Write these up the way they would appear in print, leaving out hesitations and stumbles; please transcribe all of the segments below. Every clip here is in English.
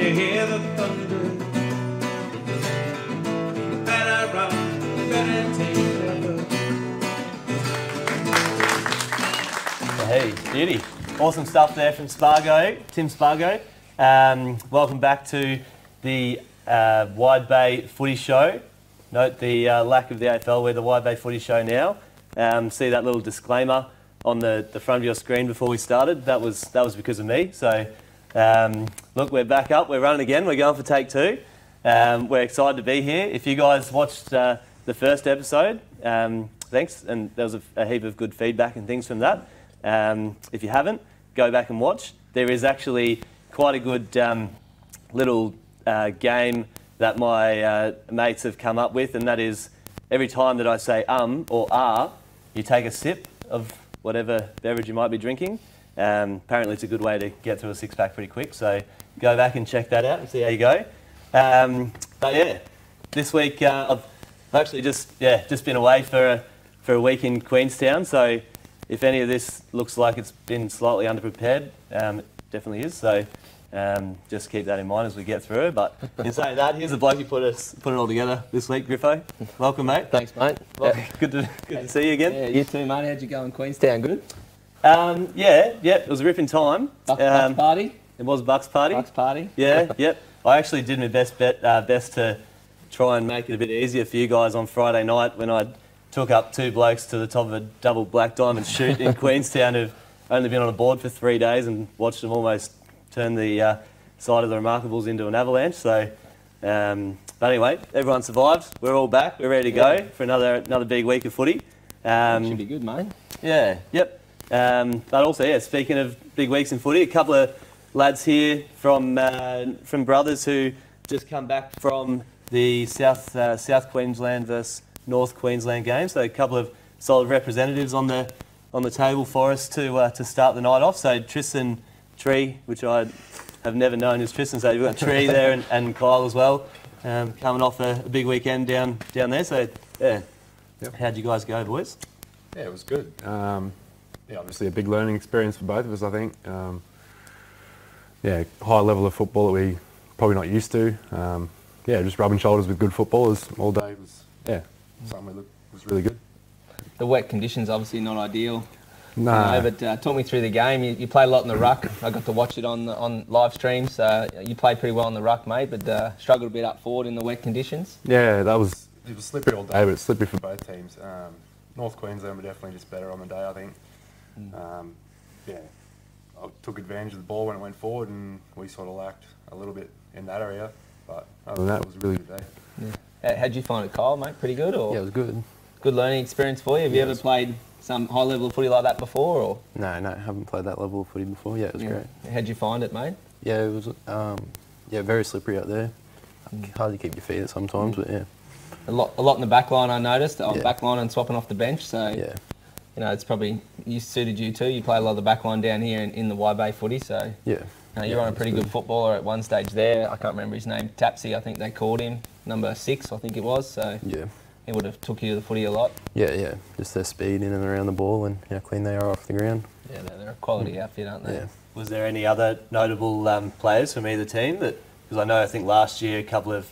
you hear the thunder, you better run, you better take cover. Hey, beauty. Awesome stuff there from Spargo, Tim Spargo. Welcome back to the Widebay Footy Show. Note the lack of the AFL. We're the Widebay Footy Show now. See that little disclaimer on the front of your screen before we started? That was because of me. So, look, we're back up. We're running again. We're going for take 2. We're excited to be here. If you guys watched the first episode, thanks. And there was a heap of good feedback and things from that. If you haven't, go back and watch. There is actually quite a good little game that my mates have come up with, and that is every time that I say or you take a sip of whatever beverage you might be drinking. Apparently it's a good way to get through a 6-pack pretty quick, so go back and check that out and see how you go. But yeah, this week I've actually just been away for a week in Queenstown, so if any of this looks like it's been slightly underprepared, it definitely is. So just keep that in mind as we get through. But in saying that, here's the bloke who put it all together this week, Griffo. Welcome, mate. Thanks, mate. Well, good to see you again. Yeah, you too, mate. How'd you go in Queenstown? Good? Yeah, it was a ripping time. Bucks party? It was Bucks party. Bucks party? Yeah, yep. I actually did my best to try and make it a bit easier for you guys on Friday night when I took up 2 blokes to the top of a double black diamond shoot in Queenstown who've only been on a board for 3 days and watched them almost turn the side of the Remarkables into an avalanche. So, but anyway, everyone survived. We're all back. We're ready to go for another big week of footy. Should be good, mate. Yeah, yep. But also, yeah, speaking of big weeks in footy, a couple of lads here from Brothers who just come back from the South Queensland versus North Queensland game. So a couple of solid representatives on the table for us to start the night off. So Tristan, Tree, which I have never known as Tristan, so you've got Tree there and Kyle as well, coming off a big weekend down there. So yeah, yep. How'd you guys go, boys? Yeah, it was good. Yeah, obviously a big learning experience for both of us, I think. Yeah, high level of football that we probably not used to. Yeah, just rubbing shoulders with good footballers all day was something was really good. The wet conditions obviously not ideal. No. But talk me through the game. You played a lot in the ruck. I got to watch it on live streams. You played pretty well in the ruck, mate, but struggled a bit up forward in the wet conditions. Yeah, it was slippery all day, but it's slippery for both teams. North Queensland were definitely just better on the day, I think. Yeah, I took advantage of the ball when it went forward, and we sort of lacked a little bit in that area. But other than that, it was a really good day. Yeah. How'd you find it, Kyle, mate? Pretty good? Or? Yeah, it was good. Good learning experience for you? Have you ever played some high level of footy like that before? Or? No, I haven't played that level of footy before. Yeah, it was great. How'd you find it, mate? Yeah, it was very slippery out there. Hard to keep your feet at sometimes, but yeah. A lot in the back line, I noticed. Back line and swapping off the bench. So yeah. You know, it's probably suited you too. You play a lot of the back line down here in the Widebay footy, so yeah. You're on a pretty good footballer at one stage there. I can't remember his name. Tapsy, I think they called him. Number 6, I think it was. So yeah. He would have took you to the footy a lot. Yeah. Just their speed in and around the ball and how clean they are off the ground. Yeah, they're a quality outfit, aren't they? Yeah. Was there any other notable players from either team that? Because I think last year a couple of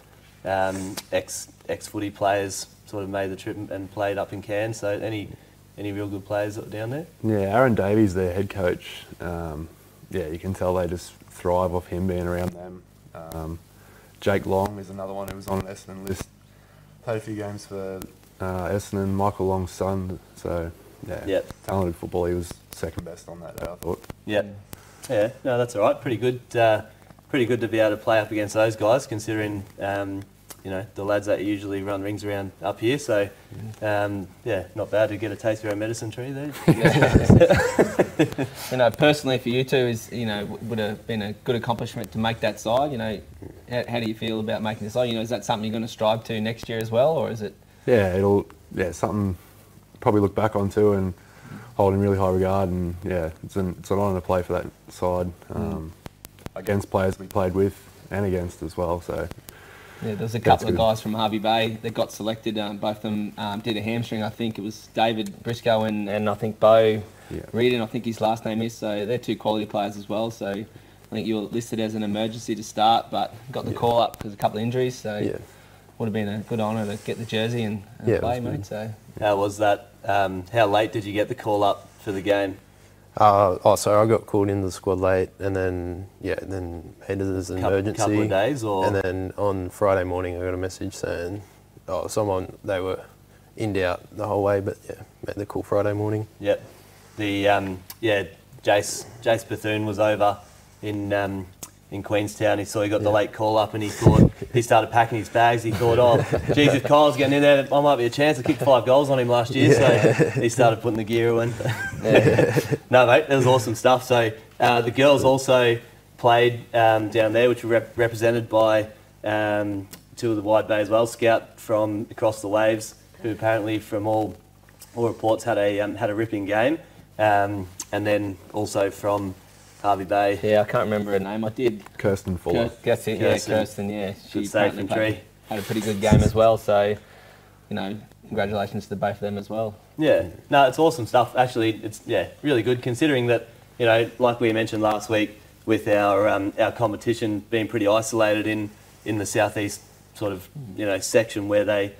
ex-footy players sort of made the trip and played up in Cairns. So any real good players that were down there? Yeah, Aaron Davies, their head coach. Yeah, you can tell they just thrive off him being around them. Jake Long is another one who was on an Essendon list. Played a few games for Essendon, Michael Long's son. So yeah, talented football. He was second best on that day, I thought. Yeah, no, that's all right. Pretty good to be able to play up against those guys, considering the lads that usually run rings around up here. So not bad to get a taste of your own medicine tree there. Personally for you two, would have been a good accomplishment to make that side. How do you feel about making the side? Is that something you're going to strive to next year as well, or is it? Yeah, something probably look back onto and hold in really high regard. And yeah, it's an honour to play for that side against players we played with and against as well. So. Yeah, there's a couple of guys from Hervey Bay that got selected. Both of them did a hamstring. I think it was David Briscoe and I think Bo Reardon, I think his last name is. So they're 2 quality players as well. So I think you were listed as an emergency to start, but got the call up because a couple of injuries. So would have been a good honour to get the jersey and play, mate. So how was that? How late did you get the call up for the game? So I got called into the squad late, and then then headed as an emergency. Couple of days, or and then on Friday morning I got a message saying, they were in doubt the whole way, but made the call Friday morning. Yep. The Jace Bethune was over in Queenstown. He saw he got the late call up, and he thought he started packing his bags. He thought, oh, geez, if Kyle's getting in there, I might be a chance. I kicked 5 goals on him last year, so he started putting the gear in. No, mate, that was awesome stuff. So the girls also played down there, which were represented by 2 of the Widebay as well. Scout from across the waves, who apparently, from all reports, had a ripping game, and then also from Hervey Bay. Yeah, I can't remember her name. I did. Kirsten Fuller. That's it. Yeah, Kirsten. Yeah, she safe entry. Had a pretty good game as well. So, congratulations to both of them as well. Yeah, no, it's awesome stuff. Actually, it's really good considering that like we mentioned last week with our competition being pretty isolated in the southeast sort of section where they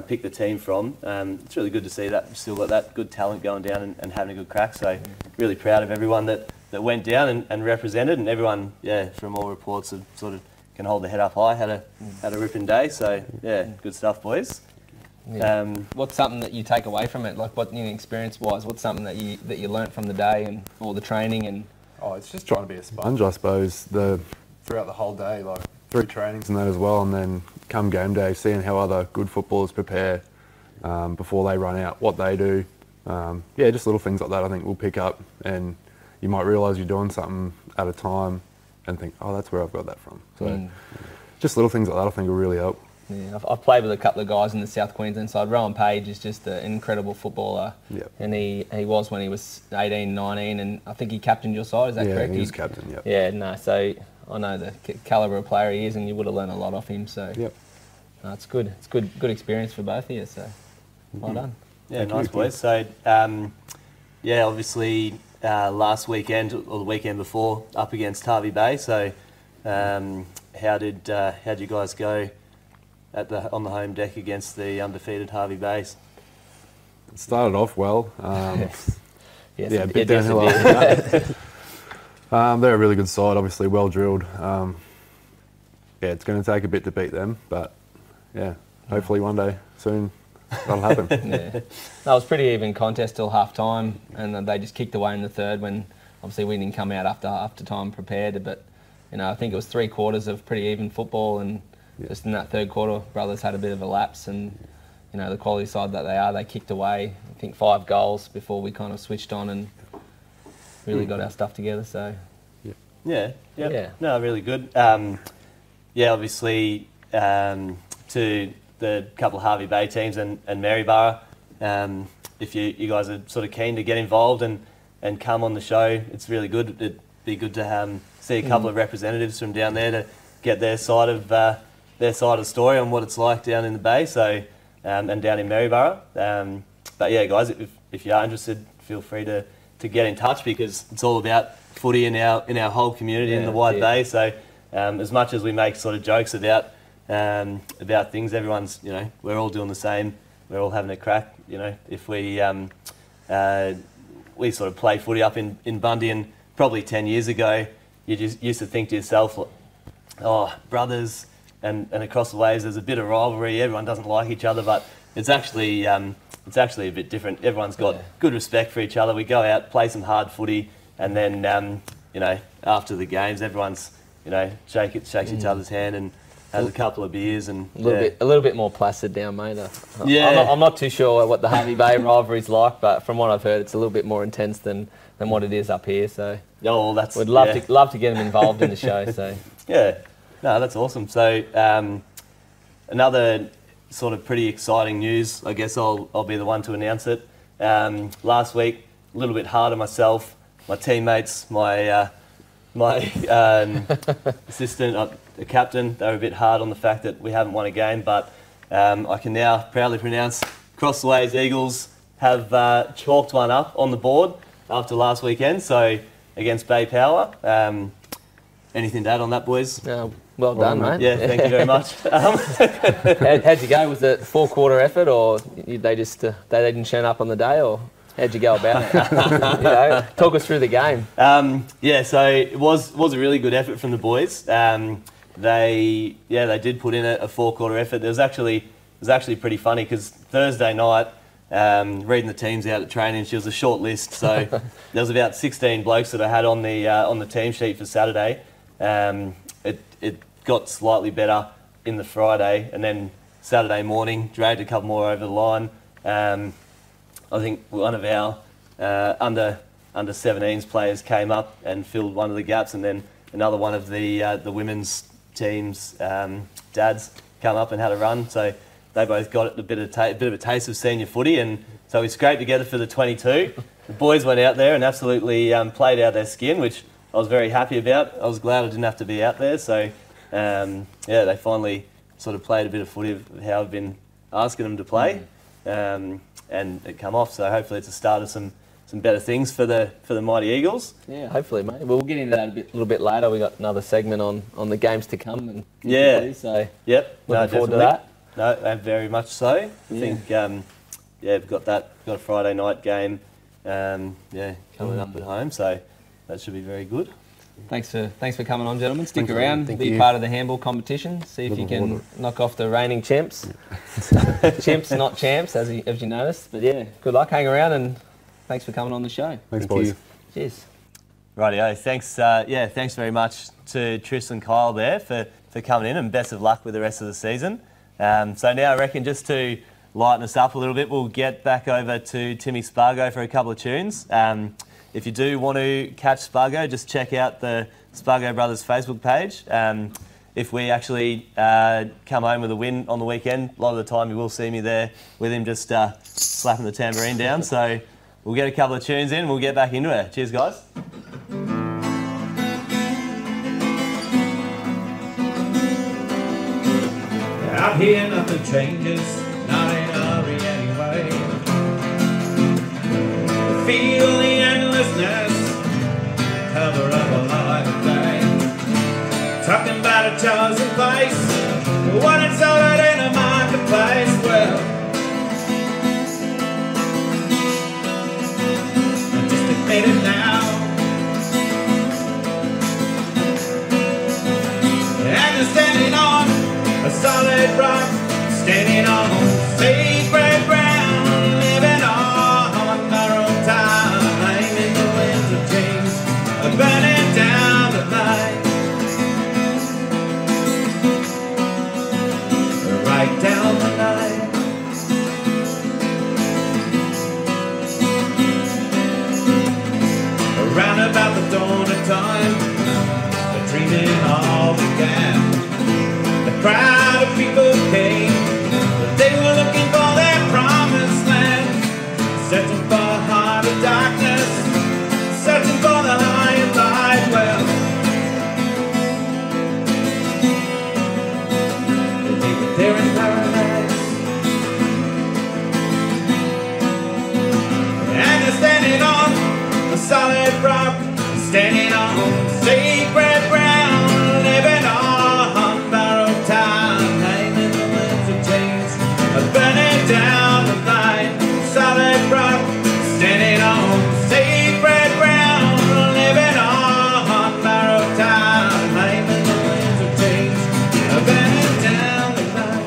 pick the team from. It's really good to see that we've still got that good talent going down and having a good crack. So really proud of everyone that went down and represented, and everyone from all reports have sort of can hold their head up high. Had a ripping day. So good stuff, boys. Yeah. What's something that you take away from it? Like what experience-wise, what's something that you learnt from the day and all the training and? Oh, it's just trying to be a sponge, I suppose. Throughout the whole day, like 3 trainings and that as well, and then come game day, seeing how other good footballers prepare before they run out, what they do. Just little things like that I think we'll pick up, and you might realise you're doing something at a time and think, oh, that's where I've got that from. So just little things like that I think will really help. Yeah, I've played with a couple of guys in the South Queensland side. Rowan Page is just an incredible footballer. Yep. And he was when he was 18, 19, and I think he captained your side, is that correct? Yeah, he was captain, yep. Yeah, no, so I know the calibre of player he is, and you would have learned a lot off him, so it's good. It's good experience for both of you, so well done. Yeah, nice boys. So, obviously last weekend, or the weekend before, up against Hervey Bay, so how did you guys go on the home deck against the undefeated Hervey Bays? It started off well. A bit downhill after that. They're a really good side, obviously well drilled. It's going to take a bit to beat them, but hopefully one day soon that'll happen. That was pretty even contest till half time, and then they just kicked away in the third when obviously we didn't come out after time prepared. But I think it was 3 quarters of pretty even football, and just in that third quarter, Brothers had a bit of a lapse, and the quality side that they are, they kicked away I think 5 goals before we kind of switched on and really got our stuff together. So no, really good. Obviously to the couple of Hervey Bay teams and Maryborough, if you guys are sort of keen to get involved and come on the show, it's really good. It'd be good to see a couple of representatives from down there to get their side of the story on what it's like down in the Bay, so and down in Maryborough. But guys, if you are interested, feel free to get in touch, because it's all about footy in our whole community in the Wide Bay. So as much as we make sort of jokes about things, everyone's we're all doing the same. We're all having a crack. If we sort of play footy up in Bundy, and probably 10 years ago, you just used to think to yourself, oh, brothers, and across the waves there's a bit of rivalry. Everyone doesn't like each other, but it's actually a bit different. Everyone's got good respect for each other. We go out, play some hard footy, and then after the games, everyone's shakes each other's hand and has a couple of beers and a little bit more placid now, mate. I'm not too sure what the Hervey Bay rivalry's like, but from what I've heard, it's a little bit more intense than what it is up here. So we'd love to get them involved in the show. So that's awesome. So another sort of pretty exciting news. I guess I'll be the one to announce it. Last week, a little bit hard on myself, my teammates, my assistant, the captain. They were a bit hard on the fact that we haven't won a game, but I can now proudly pronounce Cross the Waves Eagles have chalked one up on the board after last weekend. So against Bay Power, Anything to add on that, boys? Well done, mate. Yeah, thank you very much. How'd you go? Was it 4-quarter effort, or they didn't turn up on the day, or how'd you go about it? Talk us through the game. So it was a really good effort from the boys. They did put in a 4-quarter effort. It was actually pretty funny because Thursday night, reading the teams out at training, she was a short list, so there was about 16 blokes that I had on the team sheet for Saturday. It got slightly better in the Friday, and then Saturday morning dragged a couple more over the line. I think one of our under 17s players came up and filled one of the gaps, and then another one of the women's team's dads come up and had a run. So they both got a bit of a taste of senior footy, and so we scraped together for the 22. The boys went out there and absolutely played out their skin, which I was very happy about. I was glad I didn't have to be out there. So they finally sort of played a bit of footy of how I've been asking them to play, and it come off. So hopefully it's a start of some better things for the Mighty Eagles. Yeah, hopefully, mate. We'll get into that a little bit later. We got another segment on the games to come. And so looking forward to that. No, very much so. I think we've got a Friday night game coming up at home, so that should be very good. Thanks for coming on, gentlemen. Stick around, be part of the handball competition. See if you can knock off the reigning champs. Chimps, not champs, as you noticed. But yeah, good luck. Hang around, and thanks for coming on the show. Thanks, boys. Cheers. Rightio. Thanks. Thanks very much to Tristan and Kyle there for coming in, and best of luck with the rest of the season. So now I reckon just to lighten us up a little bit, we'll get back over to Timmy Spargo for a couple of tunes. If you do want to catch Spargo, just check out the Spargo Brothers Facebook page. If we actually come home with a win on the weekend, a lot of the time you will see me there with him just slapping the tambourine down. So we'll get a couple of tunes in and we'll get back into it. Cheers, guys. Out here nothing changes, not in a hurry anyway. Feel the endlessness, cover up a light of day. Talking about a chosen place, one that's sold in a marketplace. Well, I just admit it now. And you're standing on a solid rock, standing on sacred ground, living on borrowed time in the winds of change, burning down the night, right down the night. Around about the dawn of time, the dreaming all began. The crowd of people came, but they were looking for their promised land, searching for a heart of darkness, searching for the light of light. Well, they were there in paradise, and they're standing on a solid rock, standing on sacred ground, living on borrowed time in the winds of change, burning down the night. Solid rock, standing on sacred ground, living on borrowed time in the winds of change, burning down the night,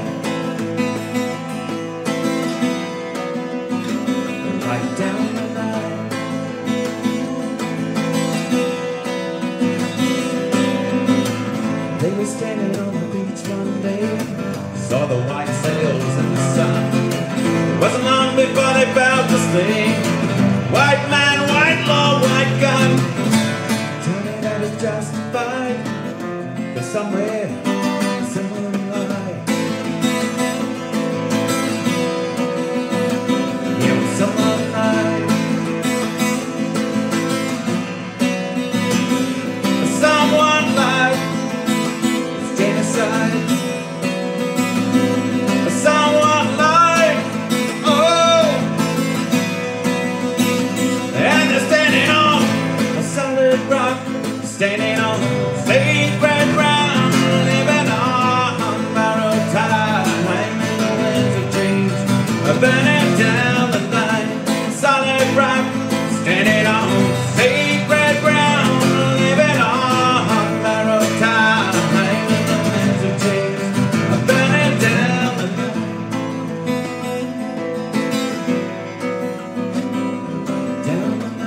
right down the night. They were standing on the beach one day, saw the white sails in the sun. It wasn't long before they felt this thing, white man, white law, white gun. Tell me that it's justified, but somewhere, someone lied. Yeah, someone lied. Someone lied. It's genocide. Someone lied. Oh, burning down the line. Solid rock, standing on sacred ground, living on borrowed time. In the winds of tears, burning down the line. Down the line.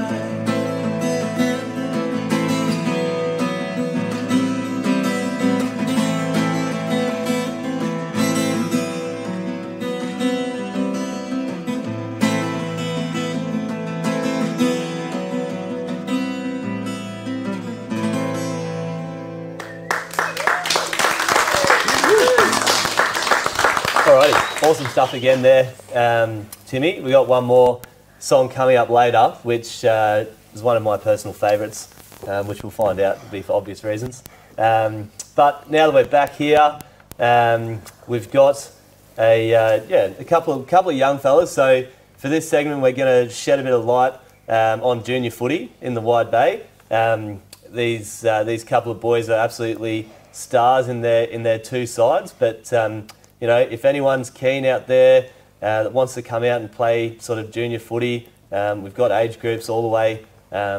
Alrighty, awesome stuff again there, Timmy. We got one more song coming up later, which is one of my personal favourites, which we'll find out to be for obvious reasons. But now that we're back here, we've got a couple of young fellas. So for this segment, we're going to shed a bit of light on junior footy in the Wide Bay. These couple of boys are absolutely stars in their two sides, but you know, if anyone's keen out there that wants to come out and play sort of junior footy, we've got age groups all the way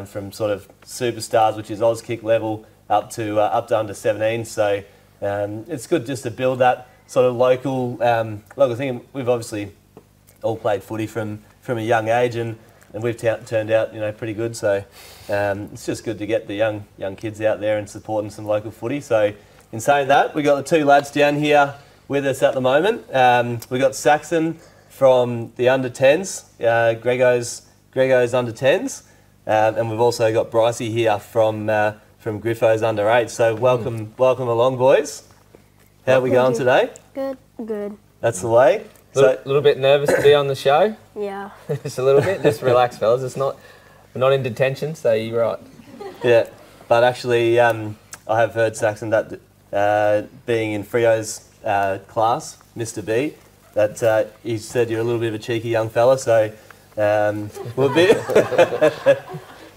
from sort of superstars, which is Auskick level, up to under 17. So it's good just to build that sort of local thing. We've obviously all played footy from a young age, and we've turned out, you know, pretty good. So it's just good to get the young kids out there and supporting some local footy. So in saying that, we've got the two lads down here with us at the moment. We've got Saxon from the under 10s, Grego's under 10s, and we've also got Bryce here from Griffo's under 8. So welcome along, boys. How are we going today? Good. That's the way. A little bit nervous to be on the show. Yeah. Just a little bit. Just relax, fellas. We're not in detention, so you're right. Yeah, but actually, I have heard, Saxon, that being in Frio's class, Mr. B, that he said you're a little bit of a cheeky young fella, so we'll be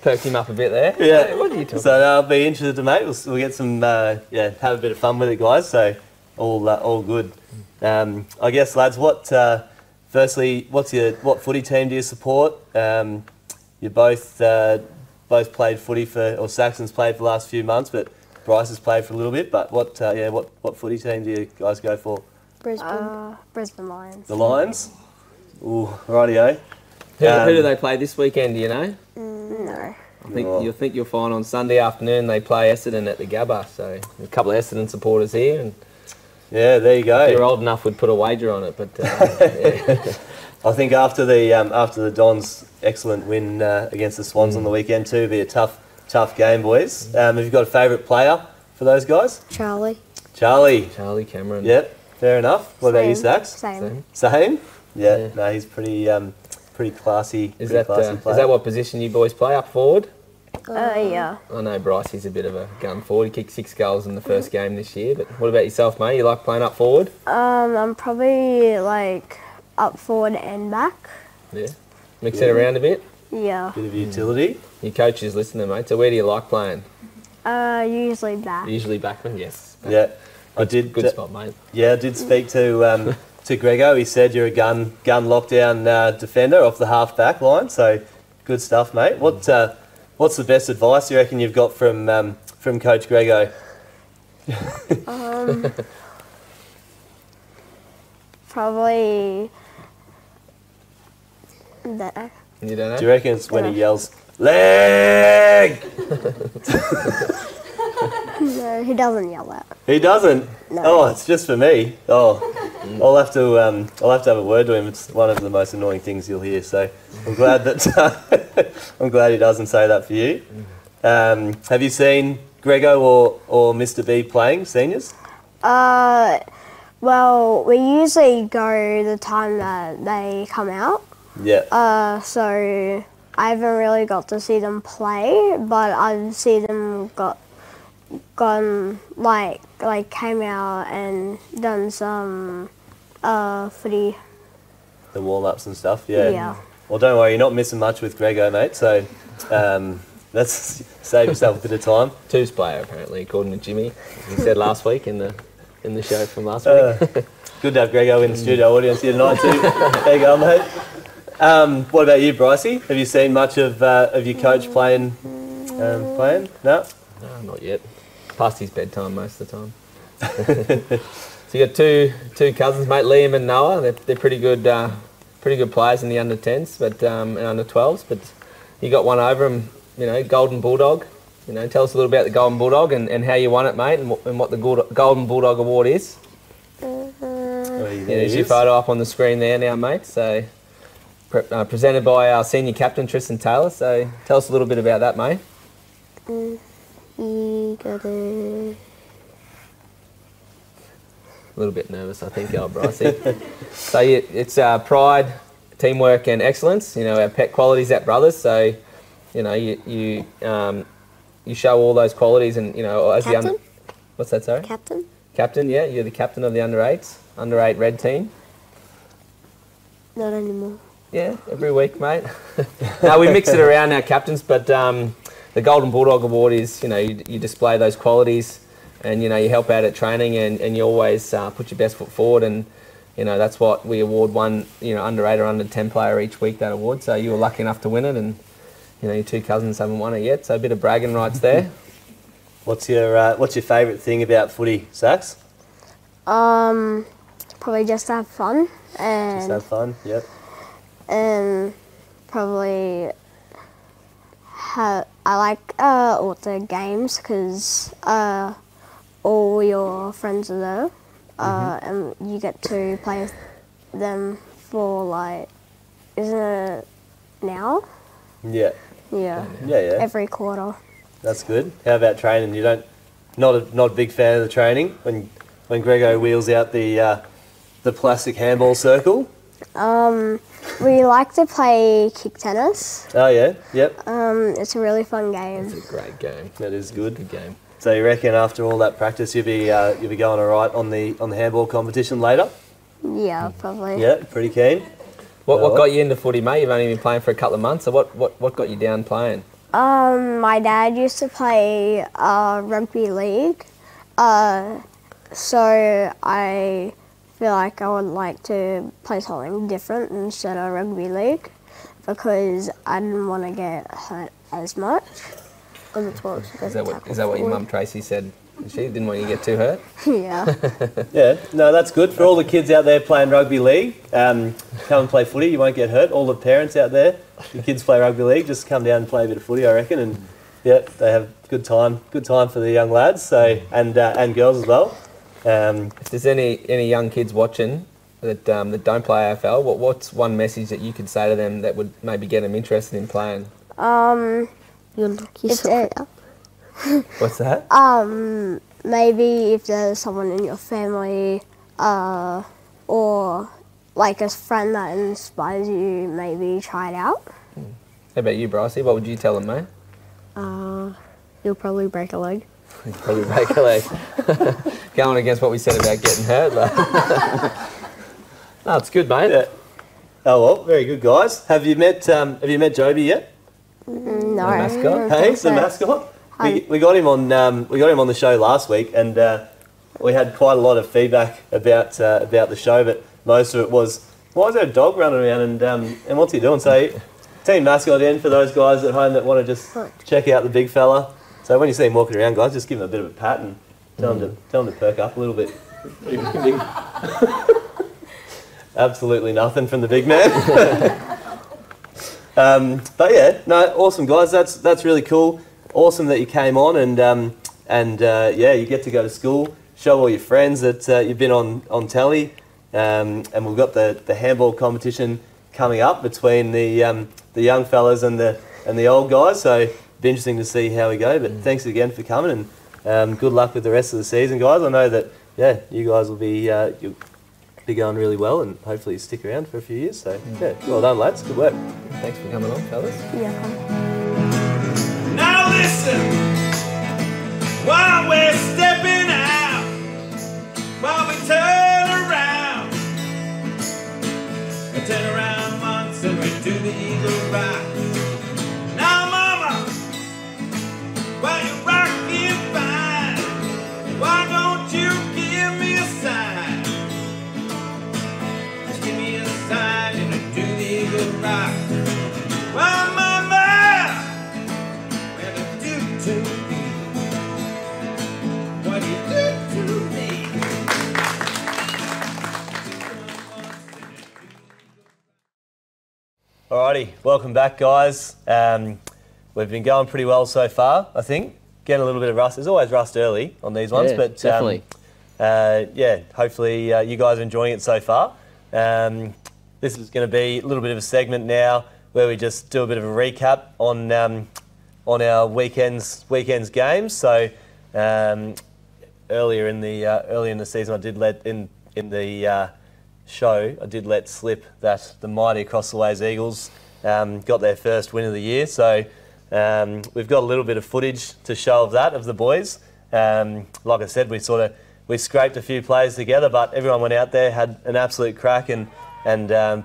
Perked him up a bit there. Yeah. Hey, what are you talking So I'll be interested to mate. We'll get some have a bit of fun with it, guys. So all good. I guess, lads, firstly, what footy team do you support? You both played footy or Saxon's played for the last few months, but Bryce has played for a little bit. But what footy team do you guys go for? Brisbane Lions. The Lions. Ooh, rightio. Who do they play this weekend? Do you know? No. I think you'll find on Sunday afternoon they play Essendon at the Gabba. So a couple of Essendon supporters here, and yeah, there you go. if you're old enough, we'd put a wager on it. But yeah. I think after the Dons' excellent win against the Swans on the weekend too, it'll be a tough game, boys. Have you got a favourite player for those guys? Charlie. Charlie Cameron. Yep, fair enough. What about you, Sax? Same. Yeah. No, he's pretty classy. Is pretty classy player. that what position you boys play? Up forward? Yeah. I know Bryce, he's a bit of a gun forward. He kicked 6 goals in the first game this year. But what about yourself, mate? You like playing up forward? I'm probably like up forward and back. Yeah. Mix it around a bit? Yeah. Bit of utility. Your coach is listening, mate. So where do you like playing? Usually back. Usually backman, yes. Yeah. I did. Good spot, mate. Yeah, I did speak to Grego. He said you're a gun lockdown defender off the half back line. So good stuff, mate. What's the best advice you reckon you've got from Coach Grego? Probably that. You don't know? Do you reckon it's when he yells, leg? No, he doesn't yell that. He doesn't? No. Oh, it's just for me. Oh, I'll have to have a word to him. It's one of the most annoying things you'll hear. So I'm glad he doesn't say that for you. Have you seen Grego or Mr. B playing seniors? Well, we usually go the time that they come out. Yeah. So I haven't really got to see them play, but I've seen them gone like came out and done some footy. The warm-ups and stuff, yeah. Yeah. Well, don't worry, you're not missing much with Grego, mate, so let's save yourself a bit of time. Twos player, apparently, according to Jimmy. He said last week in the in the show from last week. Good to have Grego in the studio audience here tonight too. There you go, mate. What about you, Brycey? Have you seen much of your coach playing? No? No, not yet. Past his bedtime most of the time. So you got two cousins, mate, Liam and Noah. They're pretty good players in the under 10s, but and under 12s. But you got one over them, Golden Bulldog. Tell us a little about the Golden Bulldog and how you won it, mate, and what the Golden Bulldog Award is. There's your photo up on the screen there now, mate. So presented by our senior captain Tristan Taylor. So tell us a little bit about that, mate. You gotta. A little bit nervous, I think, Bryce. So it's pride, teamwork, and excellence. Our pet qualities at Brothers. So, you show all those qualities, and as Captain? the what's that? Sorry, Captain? Captain. Yeah, you're the captain of the under 8 red team. Not anymore. Yeah, every week, mate. No, we mix it around our captains, but the Golden Bulldog Award is, you display those qualities. And, you help out at training and you always put your best foot forward. And, that's what we award one, under 8 or under 10 player each week, that award. So you were lucky enough to win it and, your two cousins haven't won it yet. So a bit of bragging rights there. What's your favourite thing about footy, Sax? Probably just have fun. And Just have fun, yep. And probably I like all the games because all your friends are there, and you get to play with them for isn't it now? Yeah. Yeah. Yeah. Every quarter. That's good. How about training? You not a big fan of the training when Grego wheels out the plastic handball circle? We like to play kick tennis. Oh yeah, yep. It's a really fun game. It's a great game. That is good. Good game. So you reckon after all that practice you'll be going all right on the handball competition later? Yeah, probably. Yeah, pretty keen. What got you into footy, mate? You've only been playing for a couple of months. So what got you down playing? My dad used to play rugby league, so I feel like I would like to play something different instead of rugby league because I didn't want to get hurt as much. Is that what your mum Tracy said? She didn't want you to get too hurt? Yeah. Yeah, no, that's good. For all the kids out there playing rugby league, come and play footy, you won't get hurt. All the parents out there, your kids play rugby league, just come down and play a bit of footy, I reckon, and yeah, they have good time for the young lads, so and girls as well. If there's any young kids watching that don't play AFL, what's one message that you could say to them that would maybe get them interested in playing? You'll look yourself out. What's that? Maybe if there's someone in your family, or like a friend that inspires you, maybe try it out. How about you, Brycey? What would you tell them, mate? You'll probably break a leg. Probably break a leg. Going against what we said about getting hurt, but no, it's good, mate. Yeah. Oh well, very good, guys. Have you met Joby yet? No. The mascot? Hey, the mascot. We got him on the show last week, and we had quite a lot of feedback about the show. But most of it was, why is there a dog running around and what's he doing? So, team mascot in for those guys at home that want to just check out the big fella. So when you see him walking around, guys, just give him a bit of a pat and tell him to perk up a little bit. Absolutely nothing from the big man. But yeah, no, awesome guys. That's really cool. Awesome that you came on and yeah, you get to go to school, show all your friends that you've been on telly, and we've got the handball competition coming up between the young fellas and the old guys. So it'll be interesting to see how we go. But thanks again for coming and good luck with the rest of the season, guys. I know that you guys will be you'll be going really well and hopefully stick around for a few years. So yeah, well done, lads. Good work. Thanks for coming on, fellas. Yeah. Now listen, while we're stepping out, while we turn around once and we do the eagle ride. Now mama, while you're rocking fine, why don't you give me a Well, mama, what do you do to me? What do you do to me? Alrighty, welcome back, guys. We've been going pretty well so far, I think. Getting a little bit of rust. There's always rust early on these ones, Yeah, but definitely. yeah, hopefully you guys are enjoying it so far. This is going to be a little bit of a segment now where we just do a bit of a recap on our weekends games. So earlier in the season, I did let in the show, I did let slip that the mighty Across the Ways Eagles got their first win of the year. So we've got a little bit of footage to show of that, of the boys. Like I said, we scraped a few plays together, but everyone went out there, had an absolute crack and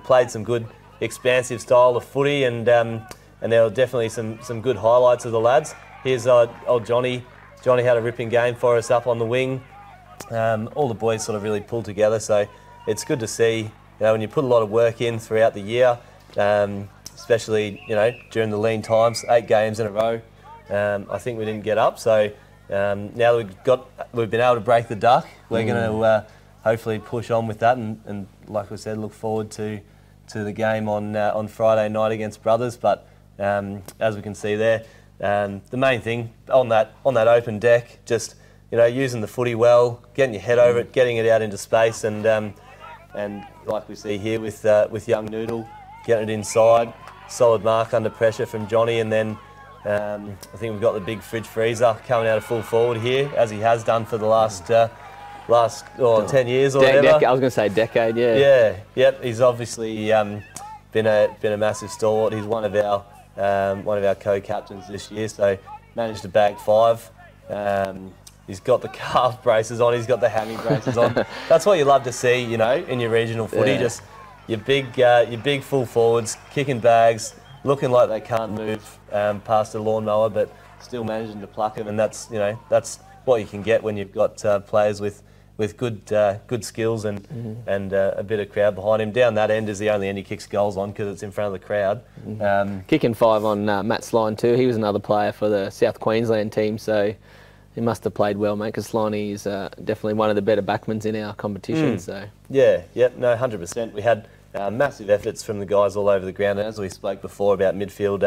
played some good expansive style of footy, and there were definitely some good highlights of the lads. Here's old Johnny. Johnny had a ripping game for us up on the wing. All the boys sort of really pulled together, so it's good to see, when you put a lot of work in throughout the year, especially, during the lean times, 8 games in a row. I think we didn't get up, so now that we've been able to break the duck, we're going to hopefully push on with that, and like I said, look forward to the game on Friday night against Brothers. But as we can see there, the main thing on that open deck, just using the footy well, getting your head over it, getting it out into space, and like we see here with young Noodle, getting it inside, solid mark under pressure from Johnny, and then I think we've got the big fridge freezer coming out of full forward here, as he has done for the last 10 years or whatever. I was going to say decade, yeah. Yeah, yep. He's obviously been a massive stalwart. He's one of our co-captains this year, so managed to bag 5. He's got the calf braces on. He's got the hammy braces on. That's what you love to see, in your regional footy. Yeah. Just your big full forwards kicking bags, looking like they can't move past a lawnmower, but still managing to pluck them. And that's what you can get when you've got players with good skills and a bit of crowd behind him. Down that end is the only end he kicks goals on because it's in front of the crowd. Kicking 5 on Matt Schlein too. He was another player for the South Queensland team, so he must have played well, mate, because Schlein is definitely one of the better backmans in our competition. So yeah, no, 100%. We had massive efforts from the guys all over the ground, and as we spoke before about midfield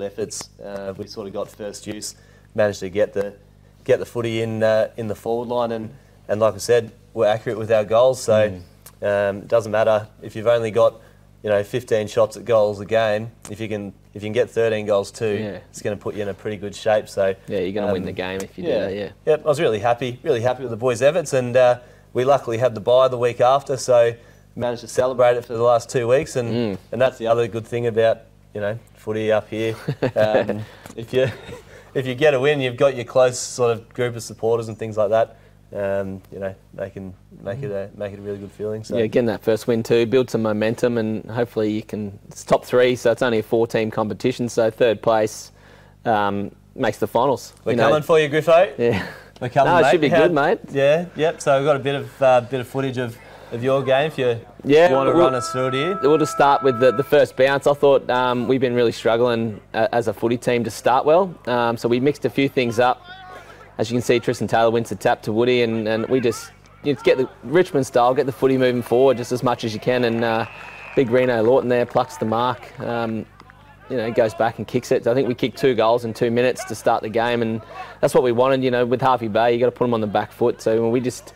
efforts, we sort of got first use, managed to get the footy in the forward line, and like I said, we're accurate with our goals. So it doesn't matter if you've only got 15 shots at goals a game. If you can get 13 goals too, it's going to put you in a pretty good shape. So yeah, you're going to win the game if you do that. Yeah. Yep, I was really happy with the boys' efforts, and we luckily had the bye the week after, so managed to celebrate it for the last 2 weeks, and that's the other good thing about footy up here. If you get a win, you've got your close sort of group of supporters and things like that. They can make it a really good feeling. So yeah, getting that first win too, build some momentum, and hopefully you can. It's top 3, so it's only a 4-team competition. So 3rd place makes the finals. We're coming for you, Griffo. Yeah, we're coming. No, it mate. should be good, mate. Yeah, yep. So we've got a bit of footage of your game if you want to run us through it here. We'll just start with the first bounce. I thought we've been really struggling as a footy team to start well. So we mixed a few things up. As you can see, Tristan Taylor wins the tap to Woody, and we just get the Richmond style, get the footy moving forward just as much as you can. And big Reno Lawton there plucks the mark. Goes back and kicks it. So I think we kicked 2 goals in 2 minutes to start the game, and that's what we wanted. With Harvey Bay, you got to put them on the back foot. So we just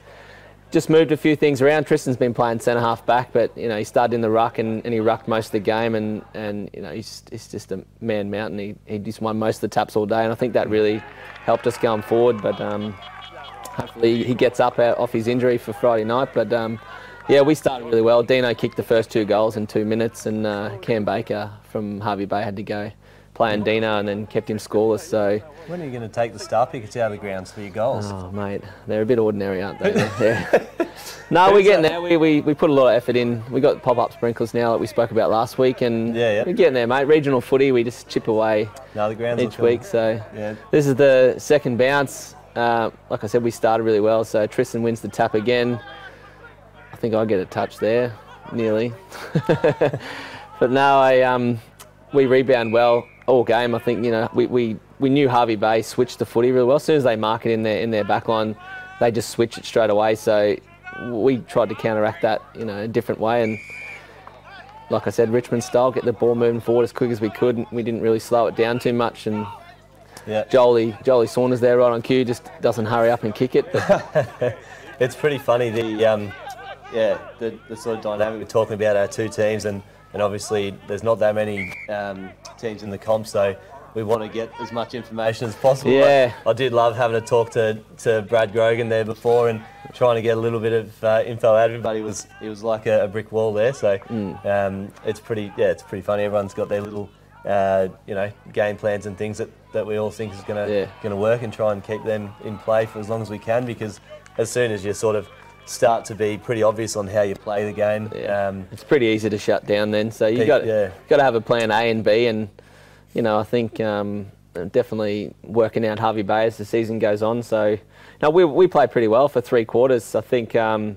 moved a few things around. Tristan's been playing centre half back, but he started in the ruck and he rucked most of the game, and he's just a man mountain. He just won most of the taps all day, and I think that really helped us going forward. But hopefully he gets up off his injury for Friday night. But yeah, we started really well. Dino kicked the first 2 goals in 2 minutes, and Cam Baker from Harvey Bay had to go playing Dino and then kept him scoreless. So when are you going to take the star pickets out of the grounds for your goals? Oh, mate, they're a bit ordinary, aren't they? Yeah. No, we're getting there. We put a lot of effort in. We got pop-up sprinklers now that we spoke about last week, and we're getting there, mate. Regional footy, we just chip away each week. So this is the second bounce. Like I said, we started really well. So Tristan wins the tap again. I think I get a touch there, nearly. But no, we rebound well all game. I think, you know, we knew Hervey Bay switched the footy really well. As soon as they mark it in their back line, they just switch it straight away. So we tried to counteract that, you know, a different way. And like I said, Richmond style, get the ball moving forward as quick as we could. We didn't really slow it down too much. And Jolie Saunders there right on cue, just doesn't hurry up and kick it. But it's pretty funny, the sort of dynamic we're talking about our two teams, and obviously there's not that many teams in the comp, so we want to get as much information as possible. Yeah. I did love having a talk to Brad Grogan there before and trying to get a little bit of info out of him, but he was like a brick wall there. So it's pretty funny. Everyone's got their little game plans and things that we all think is going to work, and try and keep them in play for as long as we can, because as soon as you sort of start to be pretty obvious on how you play the game, it's pretty easy to shut down then. So you got to have a plan A and B, and you know, I think definitely working out Hervey Bay as the season goes on. So now we play pretty well for 3 quarters. I think they're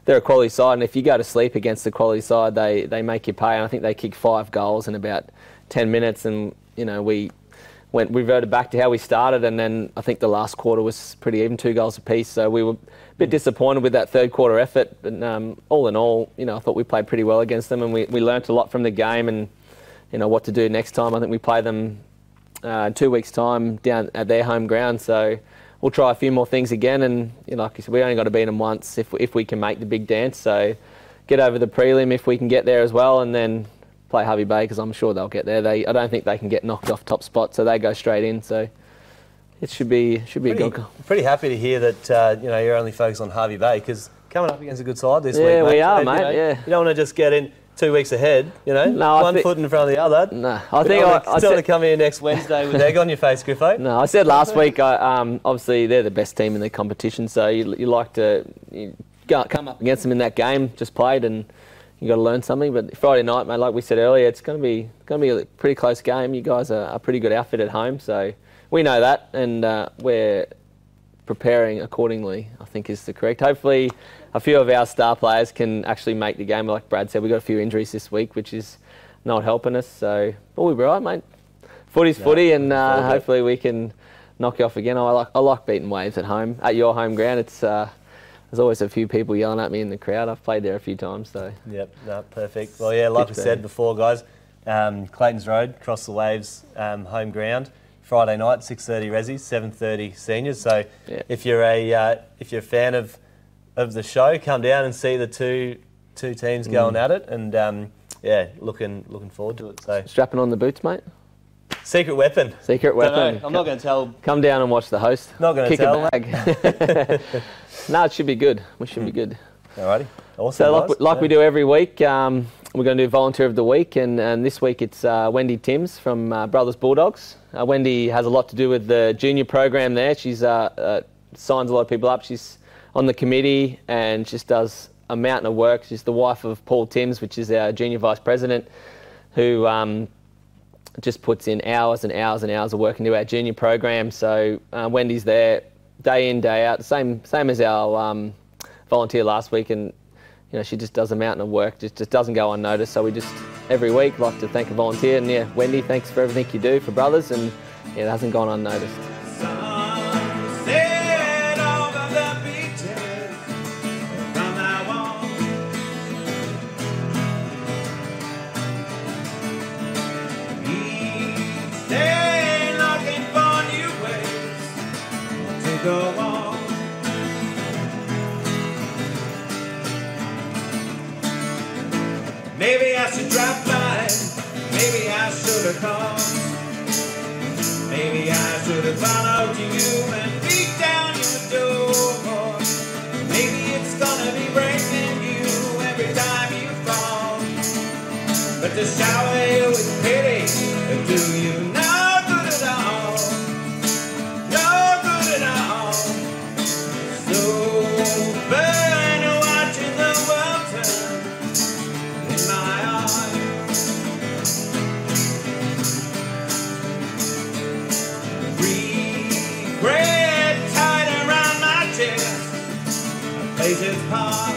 a quality side, and if you go to sleep against the quality side, they make you pay. And I think they kicked 5 goals in about 10 minutes, and you know, we reverted back to how we started, and then I think the last quarter was pretty even, 2 goals apiece. So we were a bit disappointed with that third quarter effort, but all in all, you know, I thought we played pretty well against them, and we learnt a lot from the game, and you know what to do next time. I think we play them in 2 weeks' time down at their home ground, so we'll try a few more things again. And you know, like I said, we only got to beat them once if we can make the big dance. So get over the prelim if we can get there as well, and then play Hervey Bay, because I'm sure they'll get there. I don't think they can get knocked off top spot, so they go straight in. So it should be a good. Pretty happy to hear that you know, you're only focused on Hervey Bay, because coming up against a good side this week. Yeah, mate. we are, You mate. know, Yeah. You don't want to just get in 2 weeks ahead. You know, one foot in front of the other. No, I think I still want to come here next Wednesday with egg on your face, Griffo. No, I said last week. Obviously they're the best team in the competition, so you like to come up against them in that game. Just played, and you got to learn something. But Friday night, mate, like we said earlier, it's going to be a pretty close game. You guys are a pretty good outfit at home, so we know that, and we're preparing accordingly, I think is the correct. Hopefully a few of our star players can actually make the game. Like Brad said, we've got a few injuries this week, which is not helping us, so we'll be right, mate. Footy's footy, and hopefully we can knock you off again. I like beating Waves at home, at your home ground. It's there's always a few people yelling at me in the crowd. I've played there a few times, so. Yep, no, perfect. Well, yeah, like we said before, guys, Clayton's Road, across the Waves, home ground. Friday night, 6:30 Resi, 7:30 seniors. So if you're a fan of the show, come down and see the two teams going at it, and looking forward to it. So strapping on the boots, mate. Secret weapon. Secret weapon. I'm not going to tell. Come down and watch the host. Not going to tell. Kick a bag. No, it should be good. We should be good. Alrighty. Awesome. So like we do every week, we're going to do Volunteer of the Week, and this week it's Wendy Timms from Brothers Bulldogs. Wendy has a lot to do with the junior program there. She's signs a lot of people up. She's on the committee and just does a mountain of work. She's the wife of Paul Timms, which is our junior vice president, who just puts in hours and hours and hours of work into our junior program. So Wendy's there day in, day out, same as our volunteer last week, and you know, she just does a mountain of work, just doesn't go unnoticed. So we just every week like to thank a volunteer, and yeah, Wendy, thanks for everything you do for Brothers, and yeah, it hasn't gone unnoticed. Sunset over the beaches from now on. Each day looking for new ways to go on. Maybe I should drop by, maybe I should have called. Maybe I should have followed you and beat down your door. Maybe it's gonna be breaking you every time you fall. But to shower you with pity, do you no good at all? No good at all. So burn watching the world turn in my eyes. Regret tied around my chest, places apart.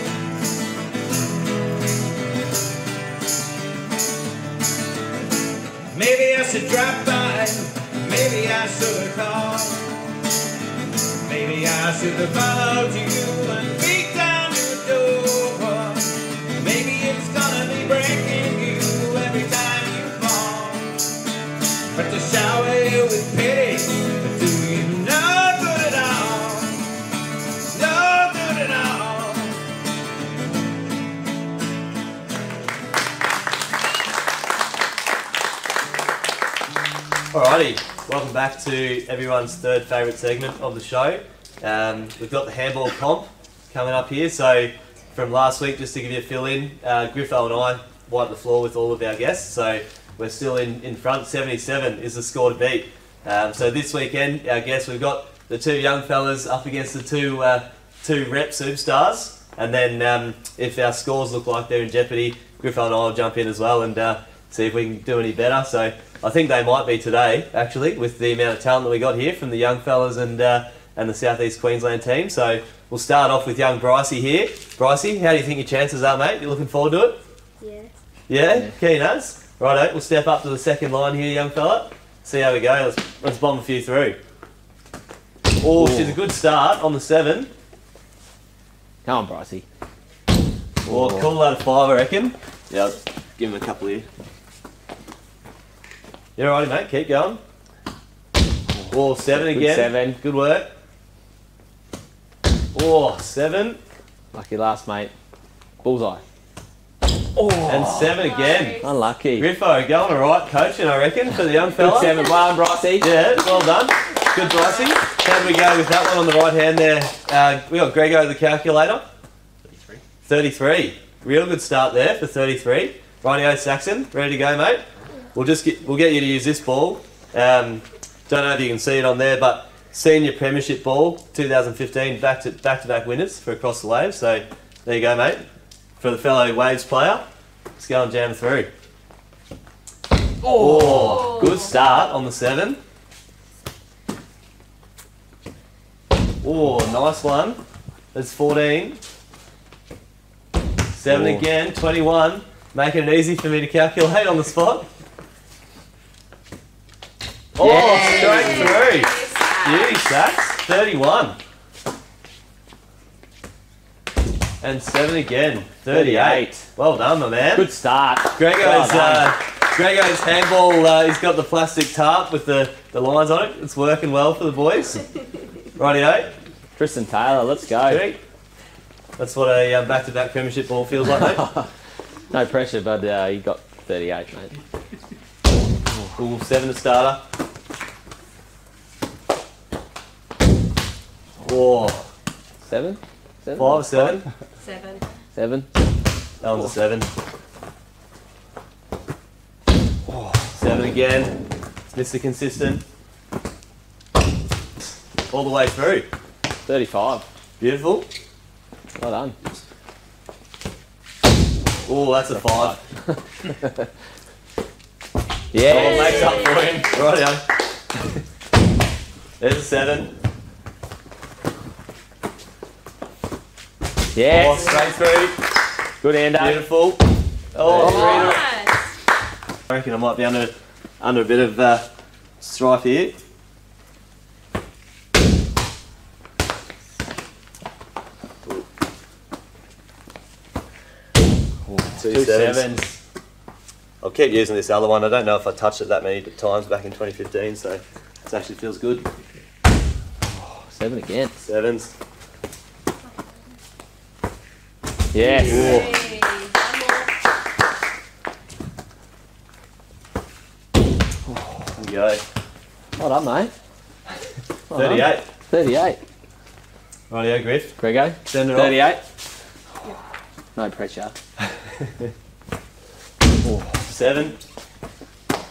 should drop by. Maybe I should have called. Maybe I should have followed you and beat down your door. Maybe it's gonna be breaking you every time you fall. But to shower you with pity, but do you no good at all? No good at all. Alrighty, welcome back to everyone's third favourite segment of the show. We've got the handball comp coming up here. So from last week, just to give you a fill in, Griffo and I wiped the floor with all of our guests. So we're still in front. 77 is the score to beat. So this weekend, our guests, we've got the two young fellas up against the two rep superstars. And then if our scores look like they're in jeopardy, Griffo and I will jump in as well and see if we can do any better. So I think they might be today, actually, with the amount of talent that we got here from the young fellas and the South East Queensland team. So we'll start off with young Brycey here. Brycey, how do you think your chances are, mate? You looking forward to it? Yeah. Yeah? Keen as? Righto, we'll step up to the second line here, young fella. See how we go. Let's bomb a few through. Oh, she's a good start on the 7. Come on, Brycey. Oh, call that a 5, I reckon. Yeah, I'll give him a couple here. Yeah, alrighty, mate. Keep going. Oh, 7 again. 7. Good work. Oh, 7. Lucky last, mate. Bullseye. Oh, and 7 again. Unlucky. Griffo, going alright, coaching, I reckon, for the young fella. Good 7. Well done, Brycey. Yeah, well done. Good, Brycey. How do we go with that one on the right hand there? We got Grego, the calculator. 33. Real good start there for 33. Rightio, Saxon, ready to go, mate? We'll get you to use this ball. Don't know if you can see it on there, but senior premiership ball, 2015, back-to-back winners for Across the Waves. So there you go, mate. For the fellow Waves player, let's go and jam through. Oh, good start on the 7. Oh, nice one. That's 14. 7 again, 21. Making it easy for me to calculate on the spot. Oh, straight through. Beauty, Sax. 31. And 7 again. 38. Well done, my man. Good start. Grego's handball, he's got the plastic tarp with the lines on it. It's working well for the boys. Rightio. Tristan Taylor, let's go. Sweet. That's what a back-to-back premiership ball feels like, mate. No pressure, but you got 38, mate. Cool, 7 to starter. Oh. 7? 5 or 7? 7. 7. That one's a 7. Oh, 7 again. It's Mr. Consistent. All the way through. 35. Beautiful. Well done. Oh, that's a 5. Yeah. Oh, makes up for him. Rightio. There's a 7. Yeah. Oh, straight through. Good ender. Beautiful. Oh, I reckon I might be under a bit of strife here. Two sevens. I'll keep using this other one. I don't know if I touched it that many times back in 2015, so it actually feels good. 7 again. 7s. Yes. There you go. Well done, mate. Well 38. Done. 38. Rightio, Griff. Grego. Send it 38. No pressure. 7.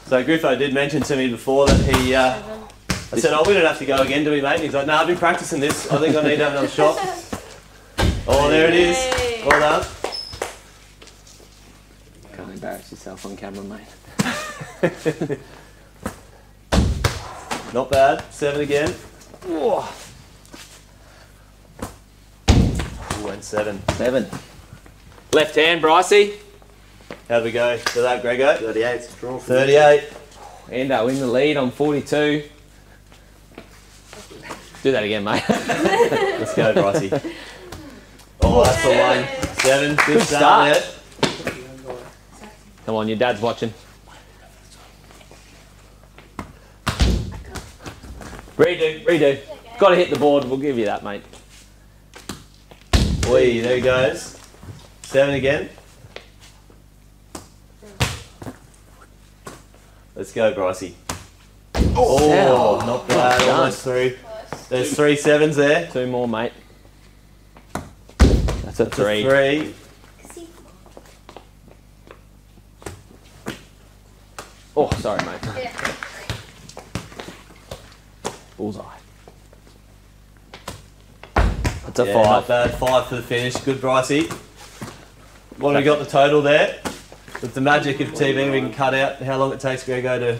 So Griffo did mention to me before that he... I said, we don't have to go again, do we, mate? And he's like, no, I've been practicing this. I think I need to have another shot. Oh, there it is. Well done. Can't embarrass yourself on camera, mate. Not bad. 7 again. Ooh, and 7. 7. Left hand, Brycey. How'd we go for that, Grego? 38. Strong. 38. Endo in the lead on 42. Do that again, mate. Let's go, Brycey. Oh, that's the 1. 7. Good start there. Come on, your dad's watching. Redo. Got to hit the board. We'll give you that, mate. Oi, there he goes. 7 again. Let's go, Brycey. Oh, not bad. Almost through. There's 3 7s there. 2 more, mate. That's a 3. 3. Oh, sorry, mate. Bullseye. That's a 5. Not bad. 5 for the finish. Good, Brycey. What have we got the total there? With the magic of TV, we can cut out how long it takes Grego to...